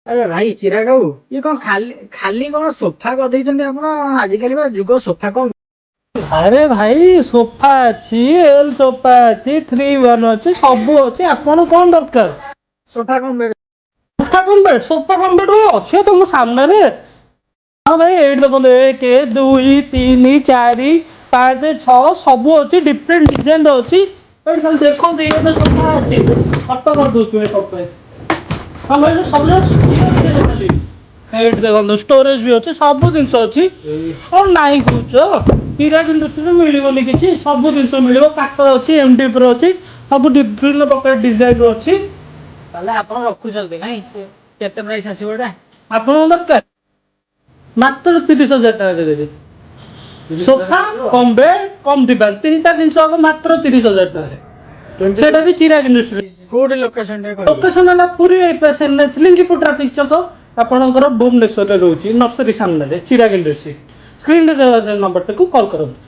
अरे भाई चिराग बाबू ये कौन खाली खाली कौन सोफा କରିଦେଇଛନ୍ତି ଆପଣ ଆଜିକାଲି ବା ଯୁଗ ସୋଫା କଣ ଆରେ ଭାଇ ସୋଫା ଅଛି, ଏଲ ସୋଫା ଅଛି, 3-1 ଅଛି, ସବୁ ଅଛି। ଆପଣ କଣ ଦରକାର? ସୋଫା କଣ ମିଳେ? ସୋଫା କମ୍ ବେଡ୍ ଅଛି ତମ ସାମ୍ନାରେ। ହଁ ଭାଇ ଏଇଠି ଦେଖନ୍ତୁ 1 2 3 4 5 6 ସବୁ ଅଛି, ଡିଫରେଣ୍ଟ ଡିଜାଇନ ଅଛି। ଏଇଠି ଖାଲି ଦେଖନ୍ତୁ ଇଏ ଗୋଟେ ସୋଫା ଅଛି, ଫଟୋ କରିଦଉଛୁ ଏ ସୋଫା। ହଁ ଭାଇ ସବୁ ଅଛି ଖାଲି। ଏଇଠି ଦେଖନ୍ତୁ ଷ୍ଟୋରେଜ ବି ଅଛି, ସବୁ ଜିନିଷ ଅଛି। କଣ ନାଇଁ କହୁଛ? ହୀରା ଇଣ୍ଡଷ୍ଟ୍ରିରେ ମିଳିବନି କିଛି, ସବୁ ଜିନିଷ ମିଳିବ। କାଠ ଅଛି, MDF ଅଛି, ସବୁ ବିଭିନ୍ନ ପ୍ରକାର ଡିଜାଇନ ଅଛି। ତାହେଲେ ଆପଣ ରଖୁଛନ୍ତି ନାଇଁ? କେତେ ପ୍ରାଇସ୍ ଆସିବ ଏଇଟା? ଆପଣଙ୍କ ଦରକାର? ମାତ୍ର 30,000 ଟଙ୍କା ଦେବେ। ସୋଫା କମ୍ ବେଡ୍ କମ୍ ଦିବାଲ, ତିନିଟା ଜିନିଷ ହବ ମାତ୍ର 30,000 ଟଙ୍କାରେ। ସେଟା ବି ଚିରାଗ ଇଣ୍ଡଷ୍ଟ୍ରି। କୋଉଠି ଲୋକେସନ ଟା କହିବେ? ଲୋକେସନ ହେଲା ପୁରୀ ସିଲିଙ୍ଗିପୁର ଟ୍ରାଫିକ ଛକ ଆପଣଙ୍କର ଭୁବନେଶ୍ୱରରେ ରହୁଛି, ନର୍ସରୀ ସାମ୍ନାରେ ଚିରାଗ ଇଣ୍ଡଷ୍ଟ୍ରି। ସ୍କ୍ରିନରେ ନମ୍ବରଟାକୁ କଲ୍ କରନ୍ତୁ।